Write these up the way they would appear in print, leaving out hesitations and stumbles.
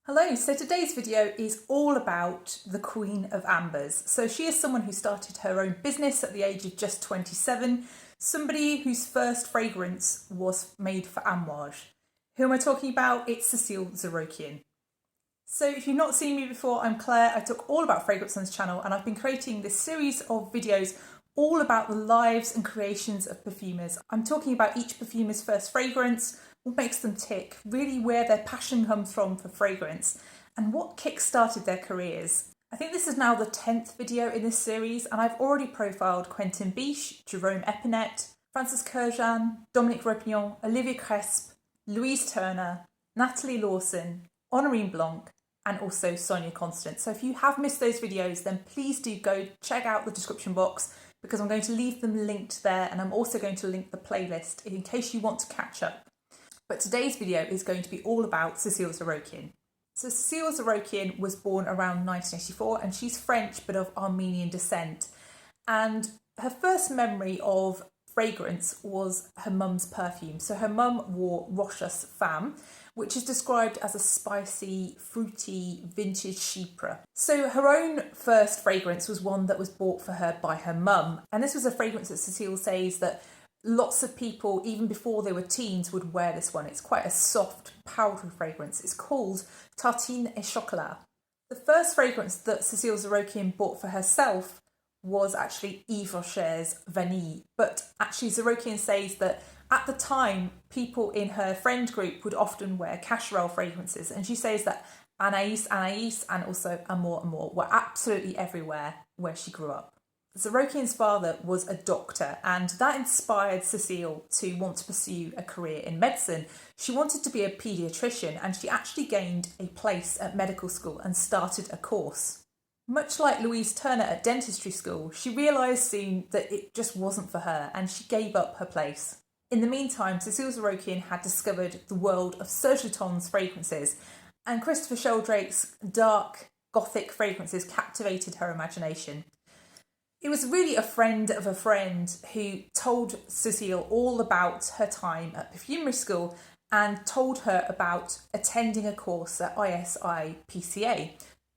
Hello, so today's video is all about the Queen of Ambers. So she is someone who started her own business at the age of just 27, somebody whose first fragrance was made for Amouage. Who am I talking about? It's Cécile Zarokian. So if you've not seen me before, I'm Claire. I talk all about fragrance on this channel and I've been creating this series of videos all about the lives and creations of perfumers. I'm talking about each perfumer's first fragrance, what makes them tick, really where their passion comes from for fragrance, and what kick-started their careers. I think this is now the 10th video in this series, and I've already profiled Quentin Biche, Jerome Epinette, Francis Kurkdjian, Dominique Ropignon, Olivier Cresp, Louise Turner, Natalie Lawson, Honorine Blanc, and also Sonia Constant. So if you have missed those videos, then please do go check out the description box because I'm going to leave them linked there, and I'm also going to link the playlist in case you want to catch up. But today's video is going to be all about Cécile Zarokian. So Cécile Zarokian was born around 1984 and she's French but of Armenian descent. And her first memory of fragrance was her mum's perfume. So her mum wore Rochas Femme, which is described as a spicy, fruity, vintage chypre. So her own first fragrance was one that was bought for her by her mum. And this was a fragrance that Cecile says that lots of people, even before they were teens, would wear this one. It's quite a soft, powdery fragrance. It's called Tartine et Chocolat. The first fragrance that Cécile Zarokian bought for herself was actually Yves Rocher's Vanille. But actually Zarokian says that at the time, people in her friend group would often wear Cacharel fragrances. And she says that Anaïs and also Amour were absolutely everywhere where she grew up. Zarokian's father was a doctor, and that inspired Cecile to want to pursue a career in medicine. She wanted to be a paediatrician, and she actually gained a place at medical school and started a course. Much like Louise Turner at dentistry school, she realised soon that it just wasn't for her, and she gave up her place. In the meantime, Cécile Zarokian had discovered the world of Serge Lutens fragrances, and Christopher Sheldrake's dark, gothic fragrances captivated her imagination. It was really a friend of a friend who told Cecile all about her time at Perfumery school and told her about attending a course at ISIPCA,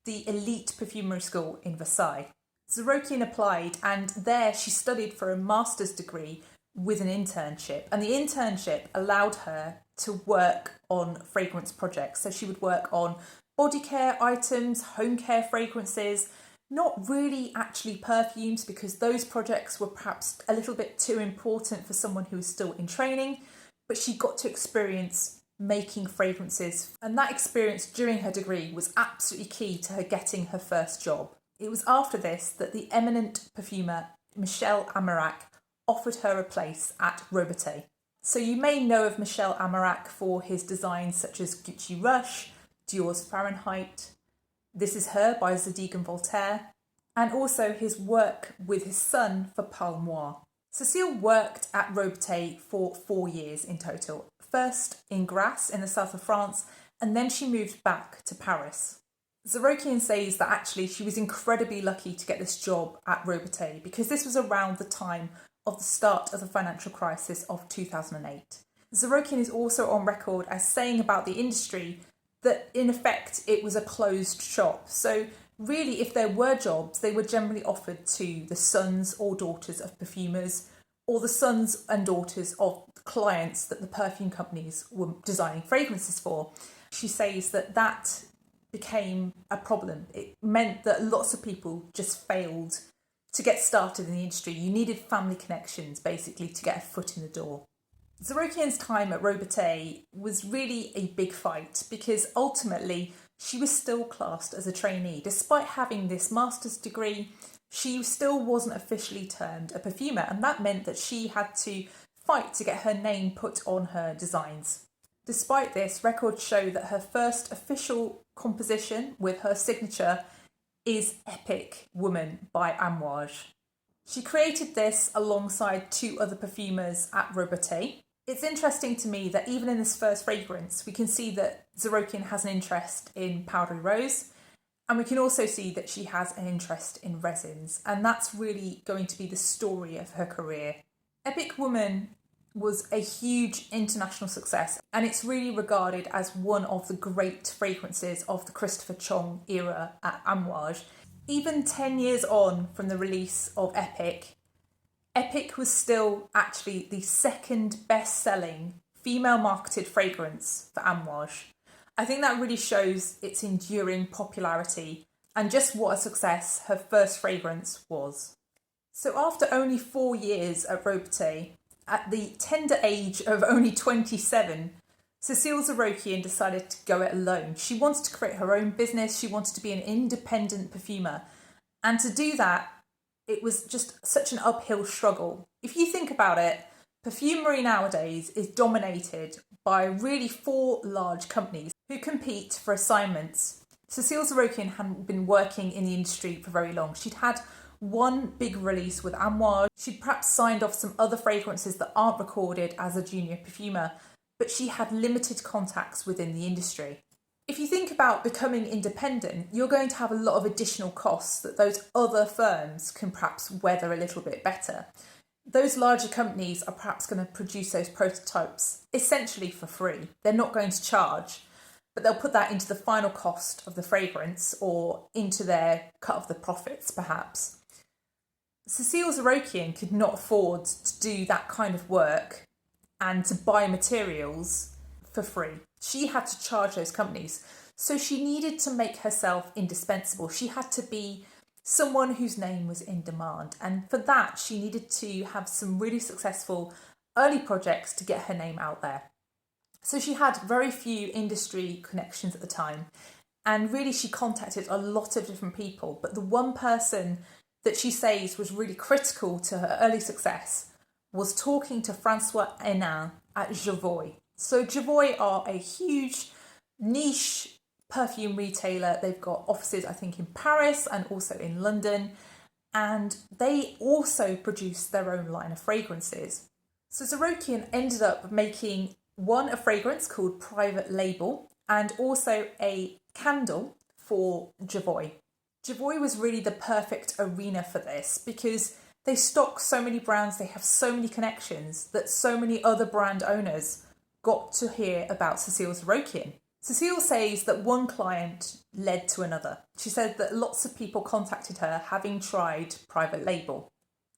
the elite perfumery school in Versailles. Zarokian applied, and there she studied for a master's degree with an internship, and the internship allowed her to work on fragrance projects. So she would work on body care items, home care fragrances, not really actually perfumes, because those projects were perhaps a little bit too important for someone who was still in training, but she got to experience making fragrances, and that experience during her degree was absolutely key to her getting her first job. It was after this that the eminent perfumer Michel Amarac offered her a place at Robertet. So you may know of Michel Amarac for his designs such as Gucci Rush, Dior's Fahrenheit, This Is Her by Zadig and Voltaire, and also his work with his son for Palmois. Cecile worked at Robertet for 4 years in total, first in Grasse in the south of France, and then she moved back to Paris. Zarokian says that actually she was incredibly lucky to get this job at Robertet because this was around the time of the start of the financial crisis of 2008. Zarokian is also on record as saying about the industry that in effect it was a closed shop. So really, if there were jobs, they were generally offered to the sons or daughters of perfumers or the sons and daughters of clients that the perfume companies were designing fragrances for. She says that that became a problem. It meant that lots of people just failed to get started in the industry. You needed family connections basically to get a foot in the door. Zarokian's time at Robertet was really a big fight because ultimately she was still classed as a trainee. Despite having this master's degree, she still wasn't officially termed a perfumer, and that meant that she had to fight to get her name put on her designs. Despite this, records show that her first official composition with her signature is Epic Woman by Amouage. She created this alongside 2 other perfumers at Robertet. It's interesting to me that even in this first fragrance, we can see that Zarokian has an interest in powdery rose, and we can also see that she has an interest in resins, and that's really going to be the story of her career. Epic Woman was a huge international success, and it's really regarded as one of the great fragrances of the Christopher Chong era at Amouage. Even 10 years on from the release of Epic was still actually the second best-selling female marketed fragrance for Amouage. I think that really shows its enduring popularity and just what a success her first fragrance was. So after only 4 years at Robertet, at the tender age of only 27, Cécile Zarokian decided to go it alone. She wanted to create her own business. She wanted to be an independent perfumer. And to do that, it was just such an uphill struggle. If you think about it, perfumery nowadays is dominated by really 4 large companies who compete for assignments. Cécile Zarokian hadn't been working in the industry for very long. She'd had one big release with Amouage. She'd perhaps signed off some other fragrances that aren't recorded as a junior perfumer, but she had limited contacts within the industry. If you think about becoming independent, you're going to have a lot of additional costs that those other firms can perhaps weather a little bit better. Those larger companies are perhaps going to produce those prototypes essentially for free. They're not going to charge, but they'll put that into the final cost of the fragrance or into their cut of the profits perhaps. Cécile Zarokian could not afford to do that kind of work and to buy materials for free. She had to charge those companies. So she needed to make herself indispensable. She had to be someone whose name was in demand. And for that, she needed to have some really successful early projects to get her name out there. So she had very few industry connections at the time. And really, she contacted a lot of different people. But the one person that she says was really critical to her early success was talking to François Hénin at Jovoy. So Jovoy are a huge niche perfume retailer. They've got offices, I think, in Paris and also in London. And they also produce their own line of fragrances. So Zarokian ended up making a fragrance called Private Label and also a candle for Jovoy. Jovoy was really the perfect arena for this because they stock so many brands, they have so many connections that so many other brand owners got to hear about Cécile Zarokian. Cecile says that one client led to another. She said that lots of people contacted her having tried Private Label.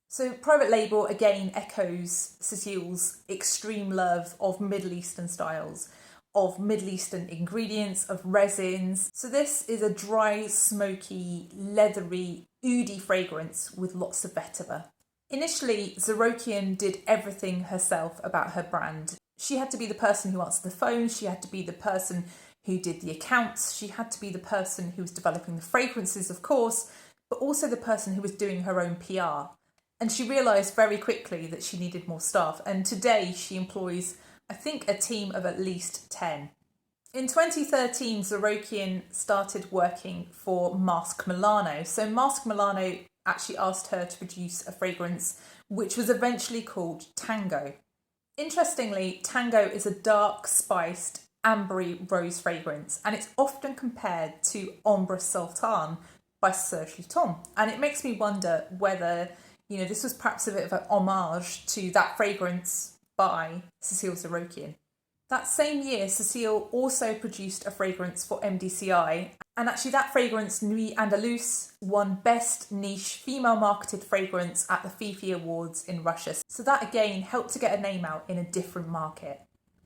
So Private Label again echoes Cecile's extreme love of Middle Eastern styles, of Middle Eastern ingredients, of resins. So this is a dry, smoky, leathery, oody fragrance with lots of vetiver. Initially, Zarokian did everything herself about her brand. She had to be the person who answered the phone, she had to be the person who did the accounts, she had to be the person who was developing the fragrances, of course, but also the person who was doing her own PR. And she realised very quickly that she needed more staff, and today she employs, I think, a team of at least 10. In 2013, Zarokian started working for Masque Milano. So Masque Milano actually asked her to produce a fragrance which was eventually called Tango. Interestingly, Tango is a dark, spiced, ambery rose fragrance, and it's often compared to Ombre Sultan by Serge Lutens. And it makes me wonder whether, this was perhaps a bit of an homage to that fragrance by Cécile Zarokian. That same year, Cecile also produced a fragrance for MDCI, and actually that fragrance, Nuit Andalouse, won Best Niche Female Marketed Fragrance at the Fifi Awards in Russia. So that again helped to get a name out in a different market.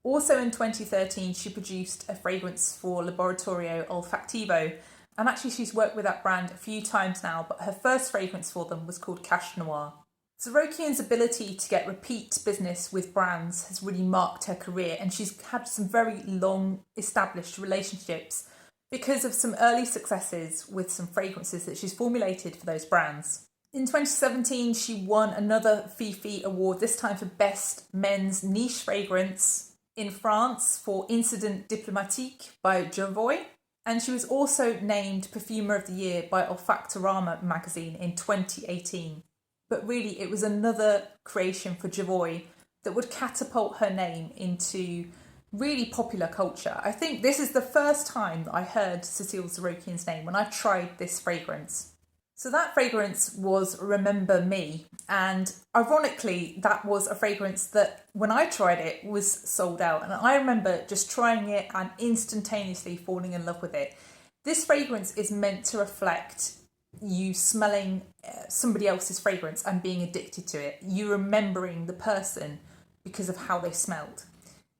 Also in 2013, she produced a fragrance for Laboratorio Olfactivo, and actually she's worked with that brand a few times now, but her first fragrance for them was called Cache Noir. Zarokian's ability to get repeat business with brands has really marked her career, and she's had some very long established relationships because of some early successes with some fragrances that she's formulated for those brands. In 2017, she won another Fifi award, this time for Best Men's Niche Fragrance in France for Incident Diplomatique by Jovoy, and she was also named Perfumer of the Year by Olfactorama magazine in 2018. But really, it was another creation for Jovoy that would catapult her name into really popular culture. I think this is the first time that I heard Cécile Zarokian's name when I tried this fragrance. So that fragrance was Remember Me, and ironically that was a fragrance that when I tried it was sold out, and I remember just trying it and instantaneously falling in love with it. This fragrance is meant to reflect you smelling somebody else's fragrance and being addicted to it, you remembering the person because of how they smelled.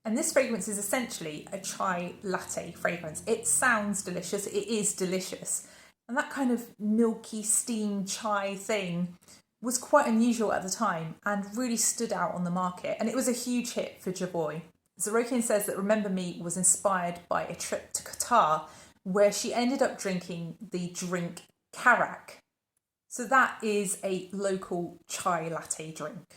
And this fragrance is essentially a chai latte fragrance. It sounds delicious, it is delicious. And that kind of milky steam chai thing was quite unusual at the time and really stood out on the market. And it was a huge hit for Jovoy. Zarokian says that Remember Me was inspired by a trip to Qatar where she ended up drinking the drink karak. So that is a local chai latte drink.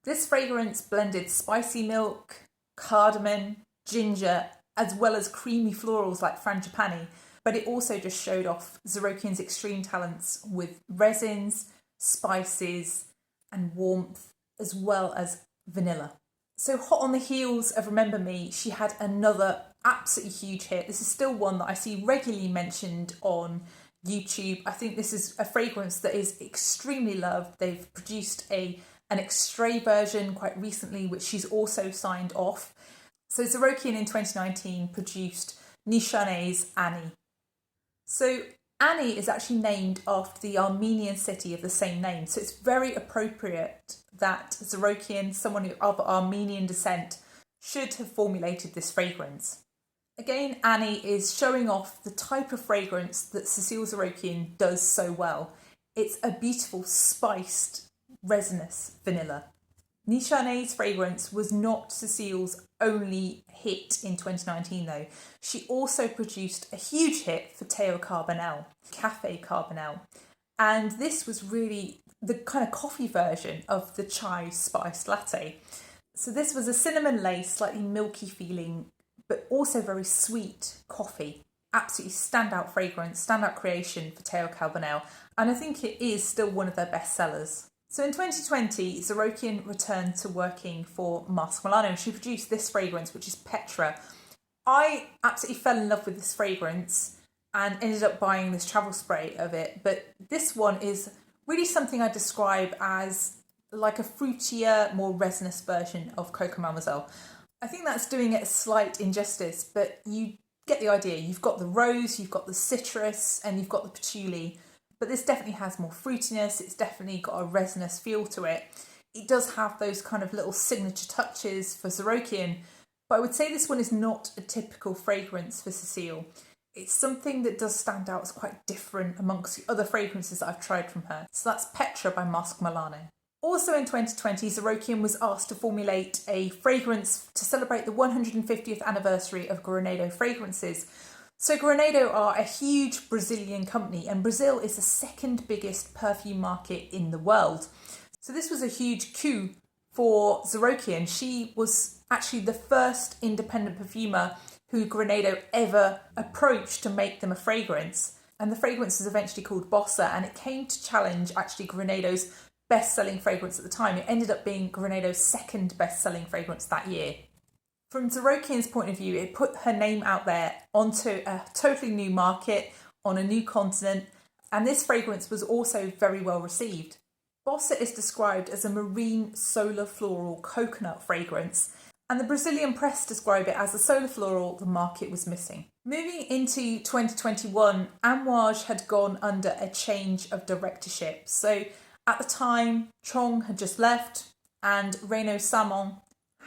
This fragrance blended spicy milk, cardamom, ginger, as well as creamy florals like frangipani, but it also just showed off Zarokian's extreme talents with resins, spices, and warmth, as well as vanilla. So hot on the heels of Remember Me, she had another absolutely huge hit. This is still one that I see regularly mentioned on YouTube. I think this is a fragrance that is extremely loved. They've produced an extrait version quite recently, which she's also signed off. So Zarokian in 2019 produced Nishane's Annie. So Annie is actually named after the Armenian city of the same name. So it's very appropriate that Zarokian, someone of Armenian descent, should have formulated this fragrance. Again, Annie is showing off the type of fragrance that Cecile Zarokian does so well. It's a beautiful, spiced, resinous vanilla. Nishane's fragrance was not Cecile's only hit in 2019 though. She also produced a huge hit for Théo Carbonel, Café Carbonel. And this was really the kind of coffee version of the chai spiced latte. So this was a cinnamon lace, slightly milky feeling, but also very sweet coffee. Absolutely standout fragrance, standout creation for Théo Carbonel. And I think it is still one of their best sellers. So in 2020, Zarokian returned to working for Marc Milano. She produced this fragrance, which is Petra. I absolutely fell in love with this fragrance and ended up buying this travel spray of it. But this one is really something I describe as like a fruitier, more resinous version of Coco Mademoiselle. I think that's doing it a slight injustice, but you get the idea. You've got the rose, you've got the citrus, and you've got the patchouli. But this definitely has more fruitiness. It's definitely got a resinous feel to it. It does have those kind of little signature touches for Zarokian, but I would say this one is not a typical fragrance for Cecile. It's something that does stand out as quite different amongst the other fragrances that I've tried from her. So that's Petra by Marc Milano. Also in 2020, Zarokian was asked to formulate a fragrance to celebrate the 150th anniversary of Granado fragrances. So Granado are a huge Brazilian company, and Brazil is the second biggest perfume market in the world. So this was a huge coup for Zarokian. She was actually the first independent perfumer who Granado ever approached to make them a fragrance. And the fragrance was eventually called Bossa, and it came to challenge actually Granado's best-selling fragrance at the time. It ended up being Granado's second best-selling fragrance that year. From Zarokian's point of view, it put her name out there onto a totally new market, on a new continent, and this fragrance was also very well received. Bossa is described as a marine solar floral coconut fragrance, and the Brazilian press describe it as the solar floral the market was missing. Moving into 2021, Amouage had gone under a change of directorship. So at the time, Chong had just left and Renaud Salmon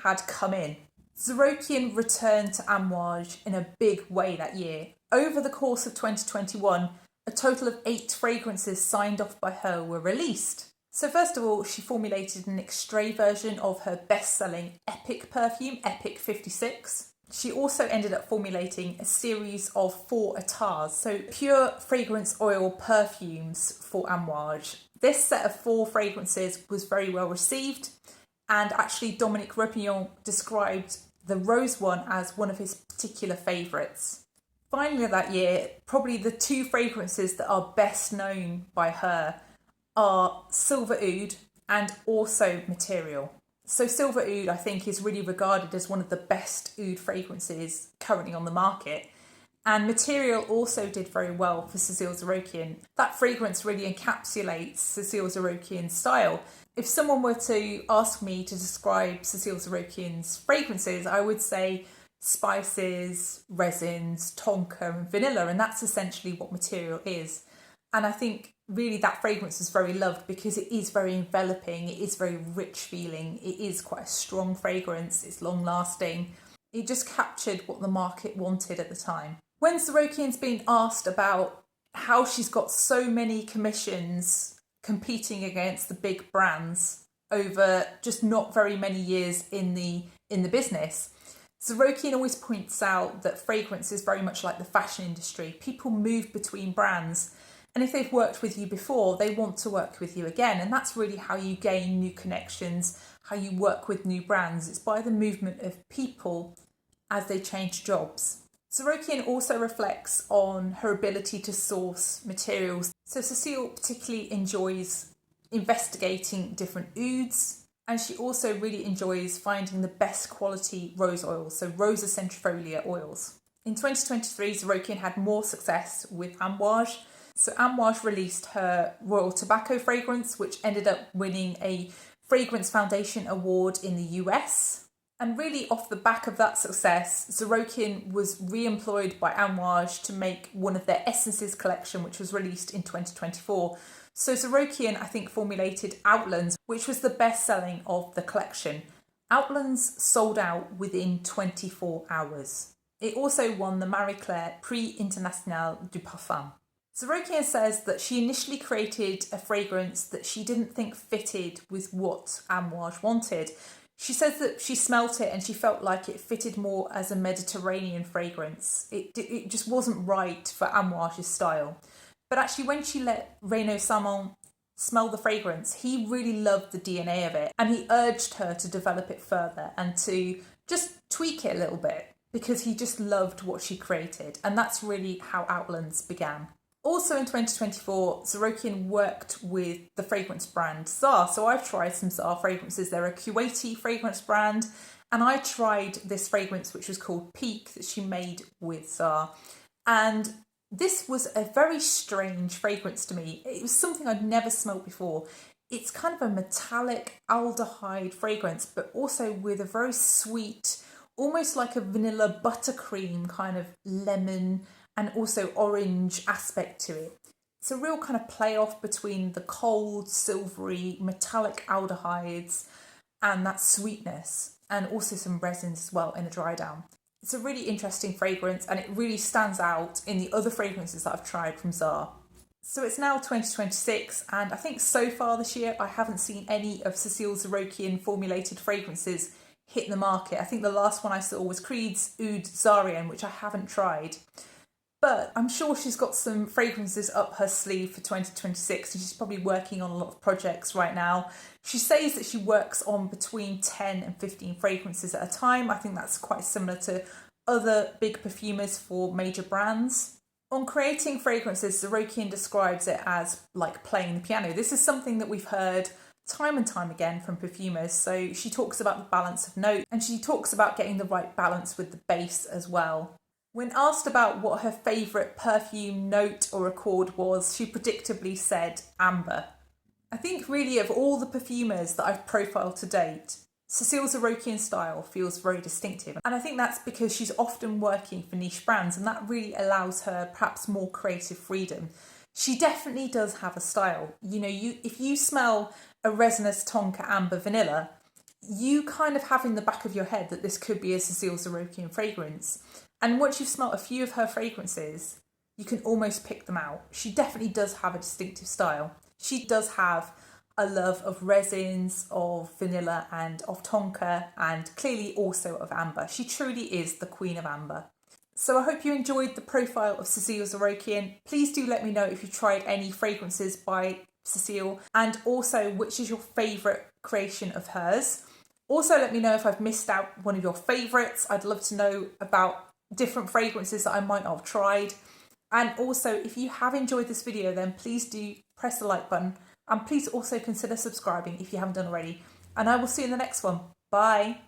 had come in. Zarokian returned to Amouage in a big way that year. Over the course of 2021, a total of 8 fragrances signed off by her were released. So first of all, she formulated an extrait version of her best-selling Epic perfume, Epic 56. She also ended up formulating a series of 4 atars, so pure fragrance oil perfumes for Amouage. This set of 4 fragrances was very well received, and actually Dominique Repillon described the rose one as one of his particular favourites. Finally that year, probably the 2 fragrances that are best known by her are Silver Oud and also Material. So Silver Oud, I think, is really regarded as one of the best oud fragrances currently on the market. And material also did very well for Cécile Zarokian. That fragrance really encapsulates Cécile Zarokian's style. If someone were to ask me to describe Cécile Zarokian's fragrances, I would say spices, resins, tonka and vanilla, and that's essentially what material is. And I think really that fragrance is very loved because it is very enveloping, it is very rich feeling, it is quite a strong fragrance, it's long lasting. It just captured what the market wanted at the time. When Zarokian's been asked about how she's got so many commissions competing against the big brands over just not very many years in the business, Zarokian always points out that fragrance is very much like the fashion industry. People move between brands, and if they've worked with you before, they want to work with you again. And that's really how you gain new connections, how you work with new brands. It's by the movement of people as they change jobs. Zarokian also reflects on her ability to source materials. So Cecile particularly enjoys investigating different ouds, and she also really enjoys finding the best quality rose oils, so Rosa centrifolia oils. In 2023, Zarokian had more success with Amouage. So Amouage released her Royal Tobacco fragrance, which ended up winning a Fragrance Foundation Award in the US. And really off the back of that success, Zarokian was re-employed by Amouage to make one of their Essences collection, which was released in 2024. So Zarokian, I think, formulated Outlands, which was the best-selling of the collection. Outlands sold out within 24 hours. It also won the Marie Claire Prix International du Parfum. Zarokian says that she initially created a fragrance that she didn't think fitted with what Amouage wanted. She says that she smelt it and she felt like it fitted more as a Mediterranean fragrance. It just wasn't right for Amouage's style. But actually when she let Renaud Salmon smell the fragrance, he really loved the DNA of it, and he urged her to develop it further and to just tweak it a little bit because he just loved what she created. And that's really how Outlands began. Also in 2024, Zarokian worked with the fragrance brand Zar. So I've tried some Zar fragrances. They're a Kuwaiti fragrance brand. And I tried this fragrance, which was called Peak, that she made with Zar. And this was a very strange fragrance to me. It was something I'd never smelled before. It's kind of a metallic aldehyde fragrance, but also with a very sweet, almost like a vanilla buttercream kind of lemon and also orange aspect to it. It's a real kind of play off between the cold, silvery, metallic aldehydes and that sweetness, and also some resins as well in a dry down. It's a really interesting fragrance, and it really stands out in the other fragrances that I've tried from Zar. So it's now 2026, and I think so far this year I haven't seen any of Cécile Zarokian formulated fragrances hit the market. I think the last one I saw was Creed's Oud Zarian, which I haven't tried. But I'm sure she's got some fragrances up her sleeve for 2026, and she's probably working on a lot of projects right now. She says that she works on between 10 and 15 fragrances at a time. I think that's quite similar to other big perfumers for major brands. On creating fragrances, Zarokian describes it as like playing the piano. This is something that we've heard time and time again from perfumers. So she talks about the balance of notes, and she talks about getting the right balance with the bass as well. When asked about what her favourite perfume note or accord was, she predictably said amber. I think really of all the perfumers that I've profiled to date, Cécile Zarokian's style feels very distinctive. And I think that's because she's often working for niche brands, and that really allows her perhaps more creative freedom. She definitely does have a style. You know, if you smell a resinous tonka amber vanilla, you kind of have in the back of your head that this could be a Cécile Zarokian fragrance. And once you've smelt a few of her fragrances, you can almost pick them out. She definitely does have a distinctive style. She does have a love of resins, of vanilla and of tonka, and clearly also of amber. She truly is the queen of amber. So I hope you enjoyed the profile of Cécile Zarokian. Please do let me know if you've tried any fragrances by Cecile, and also which is your favourite creation of hers. Also let me know if I've missed out one of your favourites. I'd love to know about different fragrances that I might not have tried. And also, if you have enjoyed this video, then please do press the like button, and please also consider subscribing if you haven't done already. And I will see you in the next one. Bye.